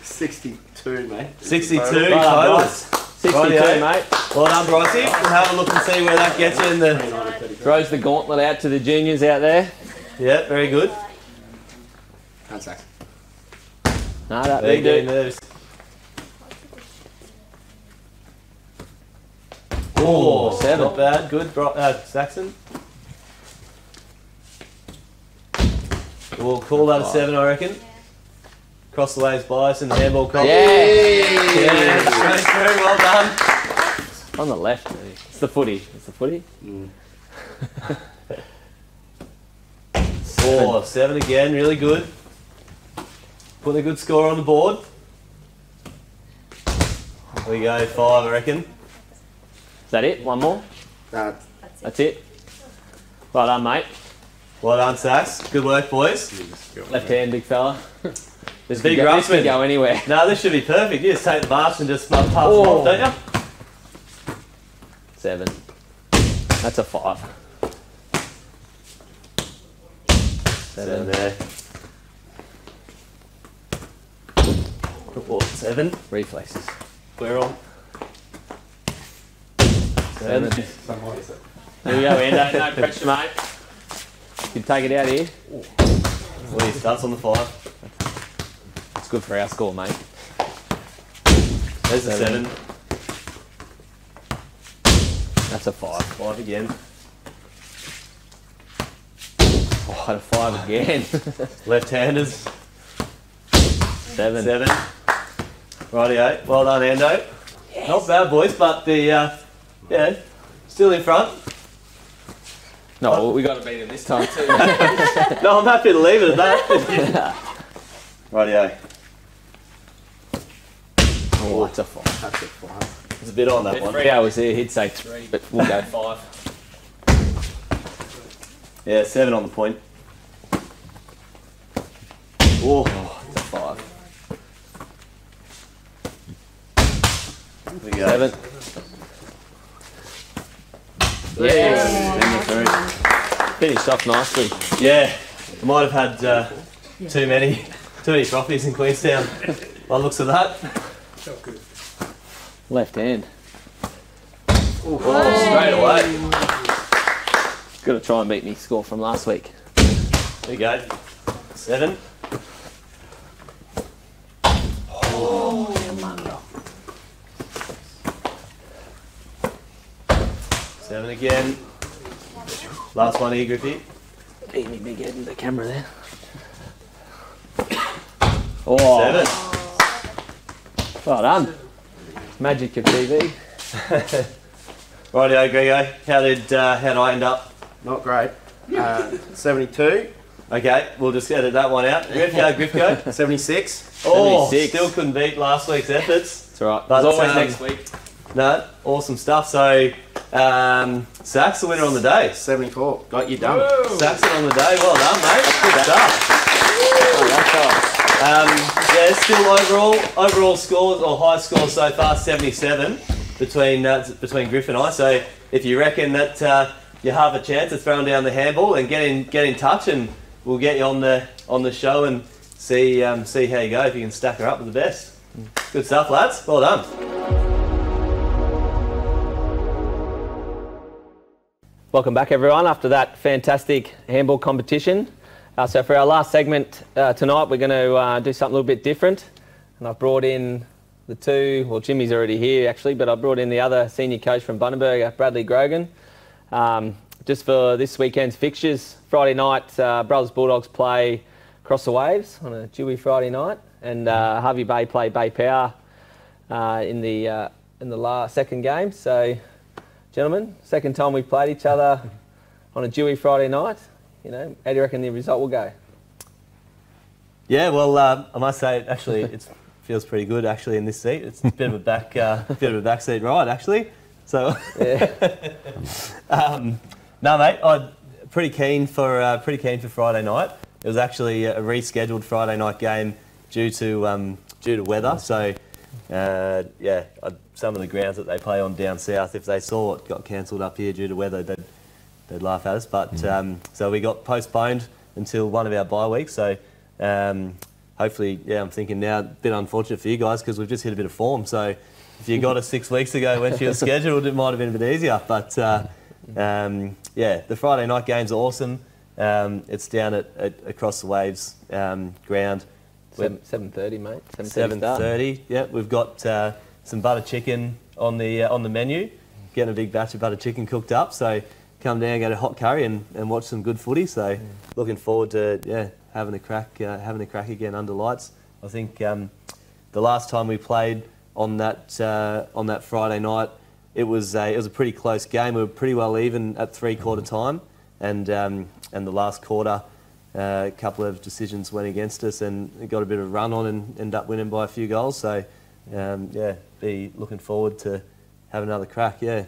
62, mate. 62 Right total. on, 62, Rightio. mate. Well done, Brycey. We'll have a look and see where that gets you in the... Throws the gauntlet out to the juniors out there. Yeah, very good. Thanks, Saxon. No, that There you go, redo. nerves. Oh, 7. not bad. Good, Saxon. We'll call that a 7, I reckon. Cross the waves, Bryce, and the handball comp. Yeah. Straight through, well done. On the left. It's the footy. It's the footy. 7 again, really good. Putting a good score on the board. There we go, 5, I reckon. Is that it? One more? That's it. Well done, mate. Well done, Sax. Good work, boys. Left hand, big fella. This Big could Russman. go anywhere. No, this should be perfect. You just take the bars and just pass them off, don't you? 7. That's a 5. 7 there. Oh, 7. Reflexes. We're on. 7. Here we go, Endo. No pressure, mate. You can take it out here. Well, he starts on the 5. It's good for our score, mate. There's a 7. That's a 5. 5 again. Oh, and a 5 again. Left-handers. 7. 7. Rightio. Well done, Endo. Yes. Not bad, boys, but the yeah, still in front. No, well, we got to beat him this time too. No, I'm happy to leave it at that. Rightio. Oh, that's a 5. That's a 5. There's a bit on that If one. Rio was here, he'd say 3, but we'll go 5. Yeah, 7 on the point. Oh, it's a 5. There we go. 7. Yes. Finished off nicely. Yeah, I might have had too many trophies in Queenstown by the looks of that. Left hand. Oh, straight away. Got to try and beat me score from last week. There you go. 7. Oh, 7 again. Last one here, Griffey. beat me big head in the camera there. Oh. 7. Well done. Magic of TV. Rightio, Grego. How did I end up? Not great. 72. Okay, we'll just edit that one out. Griffco. 76. Oh, 76. still couldn't beat last week's efforts. That's all right. But, There's always next week. No, awesome stuff. So, Sax, the winner on the day. 74. Got you done. Saxon on the day. Well done, mate. Good stuff. Yeah, still overall scores or high scores so far 77 between Griff and I. So if you reckon that you have a chance of throwing down the handball, and get in touch, and we'll get you on the show and see how you go, if you can stack her up with the best. Good stuff, lads. Well done. Welcome back, everyone, after that fantastic handball competition. So for our last segment tonight, we're going to do something a little bit different. and I've brought in the two, well, Jimmy's already here actually, but I brought in the other senior coach from Bundaberg, Bradley Grogan, just for this weekend's fixtures. Friday night, Brothers Bulldogs play Across the Waves on a dewy Friday night, and Harvey Bay play Bay Power in the second game. So, gentlemen, second time we've played each other on a dewy Friday night. You know, how do you reckon the result will go? Yeah, well, I must say, actually, it feels pretty good actually in this seat. It's a bit of a back seat ride actually. So, no, mate, I'm pretty keen for Friday night. It was actually a rescheduled Friday night game due to weather. So, yeah, some of the grounds that they play on down south, if they saw it got cancelled up here due to weather, they'd laugh at us. But so we got postponed until one of our bye weeks. So. Hopefully, yeah, I'm thinking now, a bit unfortunate for you guys because we've just hit a bit of form. So if you got us 6 weeks ago when she was scheduled, it might have been a bit easier. But yeah, the Friday night game's awesome. It's down at Across the Waves ground. 7:30, mate. 7:30. Yeah, we've got some butter chicken on the menu. Getting a big batch of butter chicken cooked up. So come down, get a hot curry, and watch some good footy. So looking forward to having a crack again under lights. I think the last time we played on that Friday night, it was a pretty close game. We were pretty well even at 3/4 time, and the last quarter, a couple of decisions went against us, and it got a bit of a run on and ended up winning by a few goals. So yeah, be looking forward to have another crack. Yeah.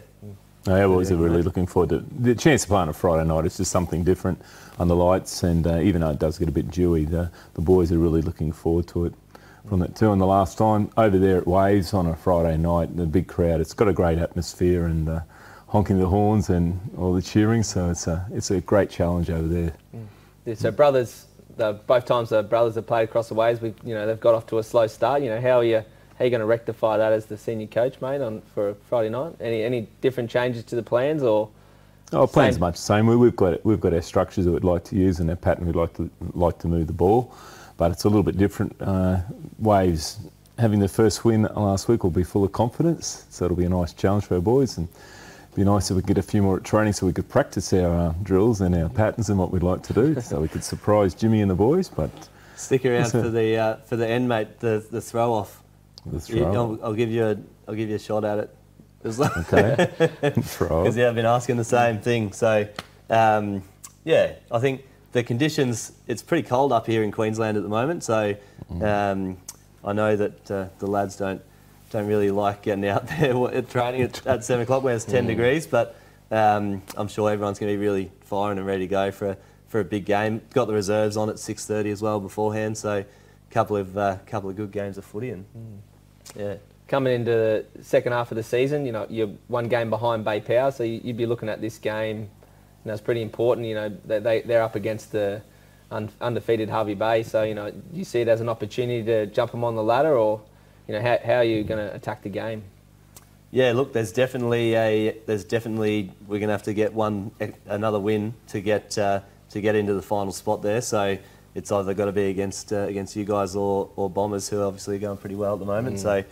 I was really looking forward to the chance to play on a Friday night. It's just something different on the lights, and even though it does get a bit dewy, the boys are really looking forward to it from that too. And the last time over there at Waves on a Friday night, the big crowd, it's got a great atmosphere and honking the horns and all the cheering. So it's a great challenge over there. Yeah, so brothers, both times the brothers have played Across the Waves, they've got off to a slow start. You know, how are you going to rectify that as the senior coach, mate, for Friday night? Any different changes to the plans, or? Oh, plans much the same. We've got our structures that we'd like to use and our pattern we'd like to move the ball, but it's a little bit different. Waves having the first win last week will be full of confidence, so it'll be a nice challenge for our boys, and it'd be nice if we could get a few more at training so we could practice our drills and our patterns and what we'd like to do, so we could surprise Jimmy and the boys. But stick around for the end, mate. The throw off. I'll give you a shot at it. Okay. Because I've been asking the same thing. So yeah, I think the conditions, it's pretty cold up here in Queensland at the moment. So I know that the lads don't really like getting out there at training at 7 o'clock when it's 10 degrees. But I'm sure everyone's going to be really firing and ready to go for a big game. Got the reserves on at 6:30 as well beforehand. So couple of good games of footy, and yeah. Coming into the second half of the season, you're one game behind Bay Power, so you'd be looking at this game. It's pretty important. They're up against the undefeated Harvey Bay, so do you see it as an opportunity to jump them on the ladder, or how are you going to attack the game? Yeah, look, there's definitely we're going to have to get another win to get into the final spot there. So it's either got to be against you guys or Bombers, who are obviously going pretty well at the moment. So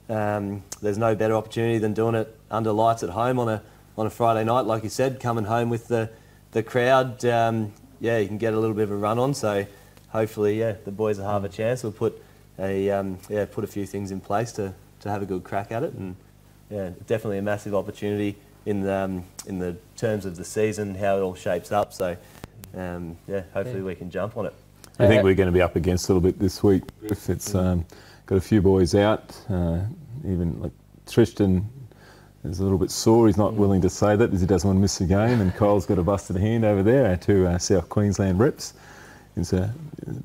there's no better opportunity than doing it under lights at home on a Friday night, like you said, coming home with the crowd. Yeah, you can get a little bit of a run on. So hopefully, yeah, the boys will have a chance. We'll put a few things in place to have a good crack at it, and yeah, definitely a massive opportunity in the terms of the season, how it all shapes up. So yeah, hopefully we can jump on it. I think we're going to be up against a little bit this week. If it's got a few boys out, even like Tristan is a little bit sore. He's not willing to say that because he doesn't want to miss a game. And Kyle's got a busted hand over there, our two South Queensland reps. It's a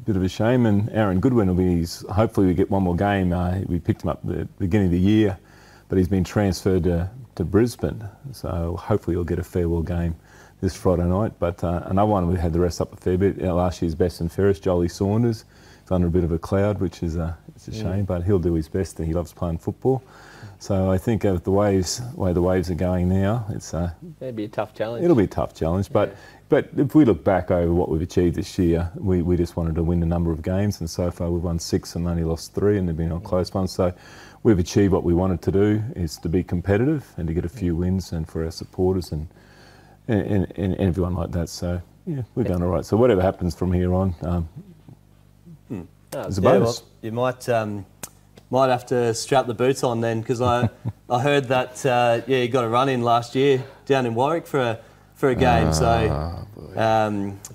bit of a shame. And Aaron Goodwin will be. Hopefully we get one more game. We picked him up at the beginning of the year, but he's been transferred to Brisbane. So hopefully he'll get a farewell game this Friday night. But another one, we had the rest up a fair bit. Last year's best and fairest, Jolie Saunders. He's under a bit of a cloud, which is it's a shame, but he'll do his best, and he loves playing football. So I think of the way the Waves are going now, It'd be a tough challenge. it'll be a tough challenge. But if we look back over what we've achieved this year, we just wanted to win a number of games, and so far we've won 6 and only lost 3, and they've been on close ones. So we've achieved what we wanted to do, is to be competitive and to get a few wins, and for our supporters and everyone like that. So yeah, we're going all right. So whatever happens from here on, it's a bonus. Well, you might have to strap the boots on then, because I heard that you got a run in last year down in Warwick for a game. So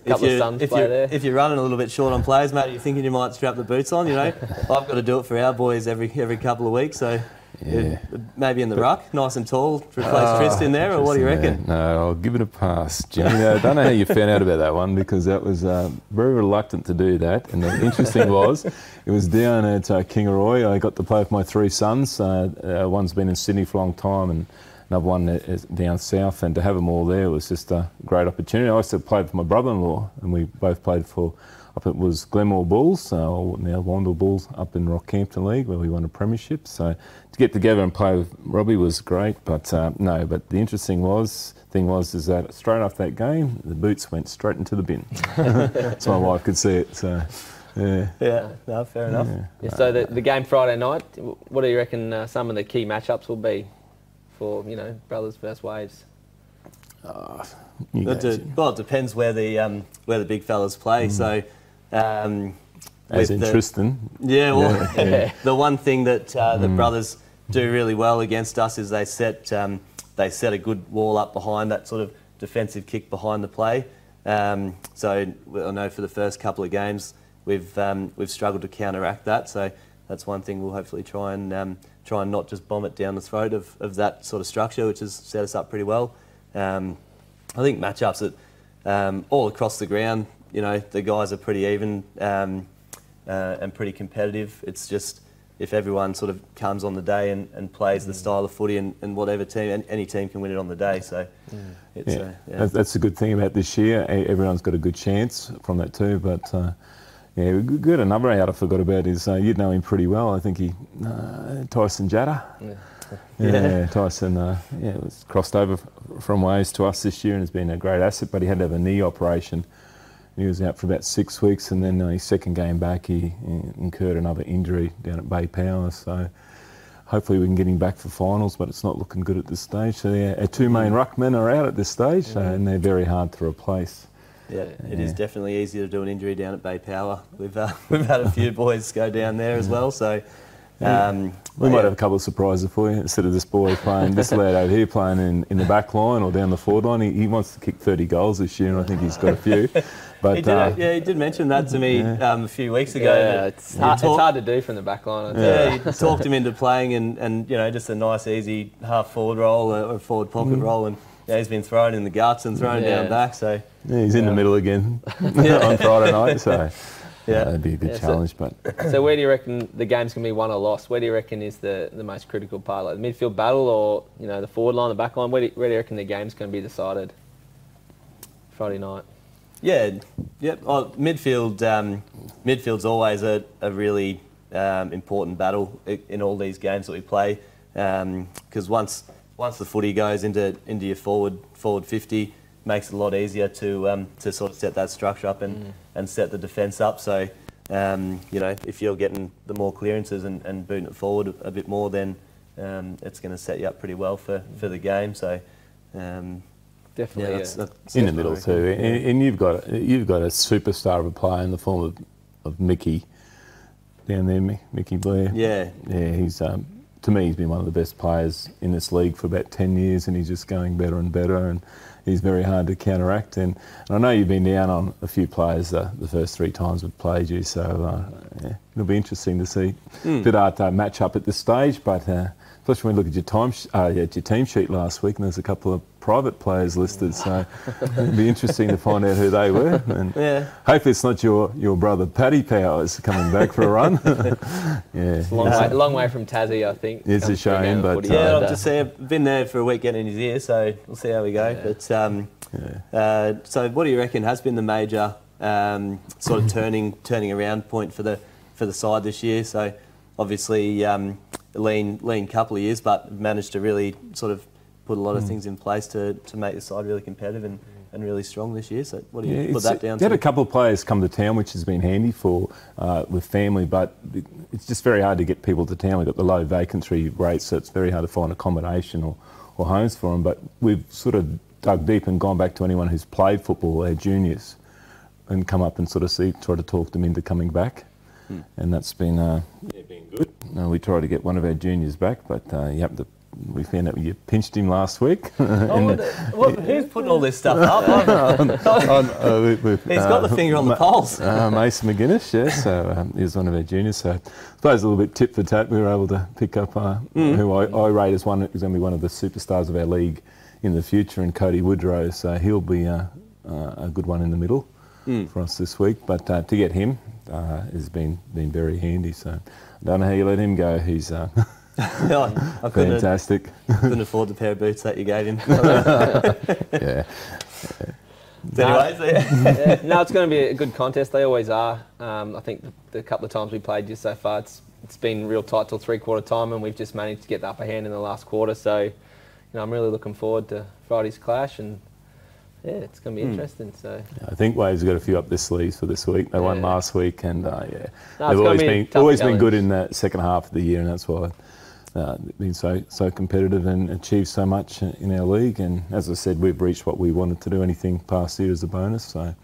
if you're running a little bit short on players, mate, you're thinking you might strap the boots on. You know, I've got to do it for our boys every couple of weeks. So maybe in the ruck, nice and tall, replace Tristan there, or what do you reckon? No, I'll give it a pass, Jimmy. I don't know how you found out about that one, because that was very reluctant to do that. And the interesting was, it was down at Kingaroy. I got to play with my 3 sons. One's been in Sydney for a long time, and another one is down south. And to have them all there was just a great opportunity. I also played with my brother-in-law, and we both played for, it was Glenmore Bulls, now Wandle Bulls, up in Rockhampton League, where we won a premiership. So to get together and play with Robbie was great. But no, but the interesting thing was that straight after that game, the boots went straight into the bin. So my wife could see it. So yeah, no, fair enough. Yeah, so the game Friday night, what do you reckon some of the key matchups will be for, Brothers versus Waves? Well, it depends where the big fellas play. So. As in Tristan. Yeah, well, the one thing that the brothers do really well against us is they set a good wall up behind that sort of defensive kick behind the play. So I know for the first couple of games we've struggled to counteract that. So that's one thing we'll hopefully try and not just bomb it down the throat of that sort of structure, which has set us up pretty well. I think matchups at all across the ground, the guys are pretty even and pretty competitive. It's just if everyone sort of comes on the day and plays the style of footy and whatever team, and any team can win it on the day. So that's the good thing about this year. Everyone's got a good chance from that too. But we got another out I forgot about is you'd know him pretty well. I think Tyson Jatta. Yeah, Tyson was crossed over from Waves to us this year and has been a great asset, but he had to have a knee operation. He was out for about 6 weeks, and then his second game back he incurred another injury down at Bay Power. So hopefully we can get him back for finals, but it's not looking good at this stage. So our 2 main ruckmen are out at this stage, and they're very hard to replace. Yeah, it is definitely easier to do an injury down at Bay Power. We've had a few boys go down there as well. So we might have a couple of surprises for you. Instead of this boy playing, this lad over here playing in the back line or down the forward line, he wants to kick 30 goals this year, and I think he's got a few. But he did mention that to me a few weeks ago. Yeah, it's hard to do from the back line. You talked him into playing and just a nice, easy half forward roll or forward pocket roll, and he's been thrown in the guts and thrown down back. So he's in the middle again on Friday night. So that'd be a good challenge. So where do you reckon the game's going to be won or lost? Where do you reckon is the most critical part, like the midfield battle or the forward line, the back line? Where do you reckon the game's going to be decided Friday night? Midfield's always a really important battle in all these games that we play, because once the footy goes into your forward 50, makes it a lot easier to sort of set that structure up and set the defence up. So if you're getting the more clearances and booting it forward a bit more, then it's going to set you up pretty well for the game. So. Definitely, that's in the middle too, and you've got a superstar of a player in the form of Mickey down there, Mickey Blair. Yeah, he's to me he's been one of the best players in this league for about 10 years, and he's just going better and better, and he's very hard to counteract. And I know you've been down on a few players the first 3 times we've played you, so it'll be interesting to see a bit hard to match up at this stage, but. Especially when you look at your team sheet last week, and there's a couple of private players listed, so it'd be interesting to find out who they were. And hopefully it's not your brother Paddy Powers coming back for a run. It's a long way from Tassie, I think. It's a shame, but I've just been there for a week getting in his ear, so we'll see how we go. But so what do you reckon has been the major sort of turning around point for the side this year? So obviously. lean couple of years, but managed to really sort of put a lot of things in place to make the side really competitive and really strong this year. So what do you put that down to? Had a couple of players come to town, which has been handy for with family, but it's just very hard to get people to town. We've got the low vacancy rate, so it's very hard to find accommodation or homes for them. But we've sort of dug deep and gone back to anyone who's played football, our juniors, and come up and sort of try to talk them into coming back. And that's been been good. We tried to get one of our juniors back, but we found out you pinched him last week. Who's putting all this stuff up? He's got the finger on the pulse. Mason McGuinness, yeah, so he's one of our juniors. So I suppose a little bit tit for tat, we were able to pick up who I rate as one who's going to be one of the superstars of our league in the future, and Cody Woodrow. So he'll be a good one in the middle for us this week. But to get him has been very handy. So I don't know how you let him go. He's fantastic. Couldn't afford the pair of boots that you gave him. Yeah. No, it's going to be a good contest. They always are. I think the couple of times we played just so far, it's been real tight till three-quarter time, and we've just managed to get the upper hand in the last quarter. So, I'm really looking forward to Friday's clash, and yeah, it's going to be interesting. So I think Waves got a few up their sleeves for this week. They won last week, and they've always been good in the second half of the year, and that's why they've been so competitive and achieved so much in our league. And as I said, we've reached what we wanted to do. Anything past here is a bonus. So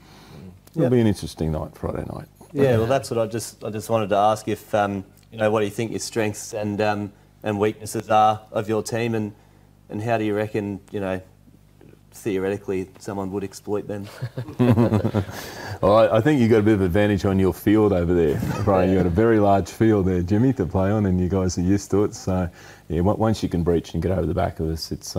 it'll be an interesting night, Friday night. Yeah, well, that's what I just wanted to ask if what do you think your strengths and weaknesses are of your team, and how do you reckon theoretically someone would exploit them? Well, I think you've got a bit of advantage on your field over there, Brian. You've got a very large field there, Jimmy, to play on, and you guys are used to it. So, yeah, once you can breach and get over the back of us, it's,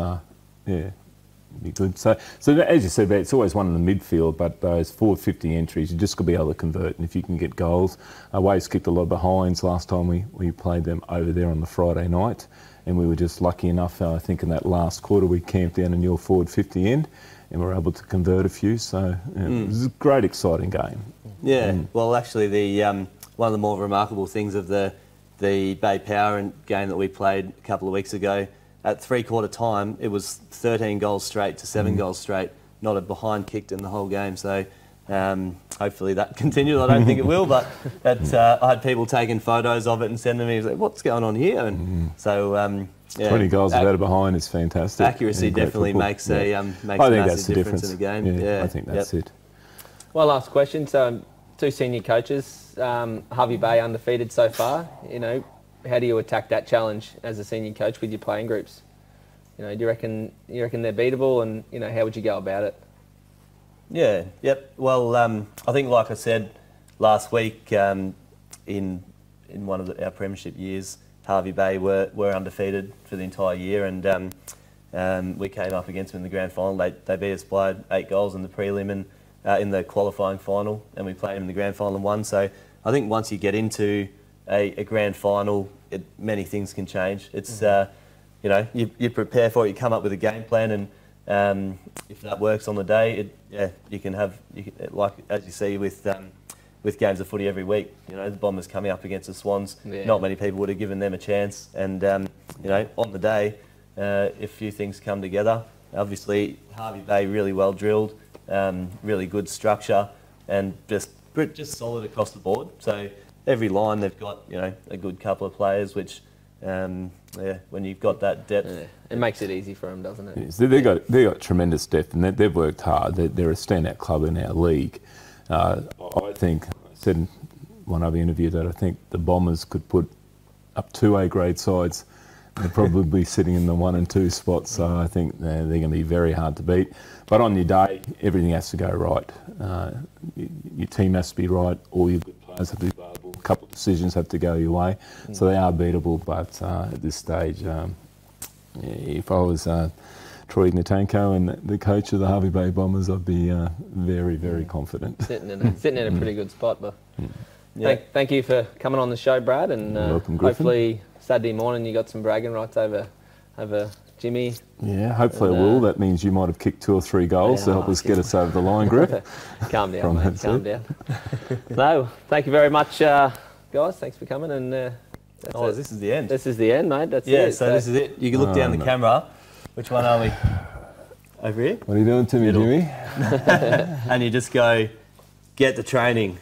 be good. So as you said, it's always one in the midfield, but those 450 entries, you just got to be able to convert, and if you can get goals. Waves kicked a lot of behinds last time we played them over there on the Friday night, and we were just lucky enough, I think, in that last quarter we camped down in your forward 50 end, and we were able to convert a few. So it was a great, exciting game. Yeah, well, actually, the one of the more remarkable things of the Bay Power game that we played a couple of weeks ago, at three-quarter time, it was 13 goals straight to 7 goals straight, not a behind kicked in the whole game. So hopefully that continues. I don't think it will, but I had people taking photos of it and sending me, like, what's going on here? And so, 20 goals without a behind is fantastic. Accuracy definitely makes a massive difference in the game. Yeah, I think that's it. Well, last question. So, two senior coaches, Harvey Bay undefeated so far. How do you attack that challenge as a senior coach with your playing groups? Do you reckon they're beatable, and how would you go about it? Yeah, yep. Well, I think, like I said last week, in one of our premiership years, Harvey Bay were undefeated for the entire year, and we came up against them in the grand final. They beat us by 8 goals in the prelim and in the qualifying final, and we played them in the grand final and won. So I think once you get into a grand final, many things can change. It's you prepare for it, you come up with a game plan, and if that works on the day, you can like as you see with games of footy every week. The Bombers coming up against the Swans, not many people would have given them a chance, and on the day, if a few things come together, obviously Harvey Bay really well drilled, really good structure, and just solid across the board. So every line they've got a good couple of players, which when you've got that depth, it makes it easy for them, doesn't it? Yes, they've got tremendous depth, and they've worked hard. They're a standout club in our league. I think I said in one other interview that I think the Bombers could put up 2 A-grade sides. They'd probably be sitting in the 1 and 2 spots. So I think they're going to be very hard to beat. But on your day, everything has to go right. Your team has to be right. All your good players have to be available. A couple of decisions have to go your way. So they are beatable. But at this stage, if I was Troy Ignatenko and the coach of the Harvey Bay Bombers, I'd be very, very confident. Sitting in a pretty good spot. But thank you for coming on the show, Brad. And welcome, Griffin. Hopefully Saturday morning you got some bragging rights over Jimmy. Yeah, hopefully I will. That means you might have kicked 2 or 3 goals to help us get us over the line, Griff. Calm down, mate. Calm down. No, thank you very much, guys. Thanks for coming, and Oh, this is the end. This is the end, mate. That's Yeah, it. so this is it. You can look down the camera. Which one are we? Over here? What are you doing to me, Jimmy? And you just go, get the training.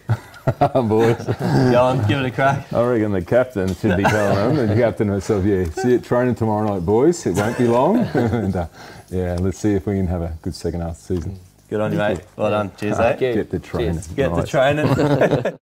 Boys. Go on, give it a crack. I reckon the captain should be telling them, the captain herself, yeah, see you at training tomorrow night, boys. It won't be long. And, yeah, let's see if we can have a good second half of the season. Good on you, mate. Well done. Cheers, eh? Get the training. Get the training.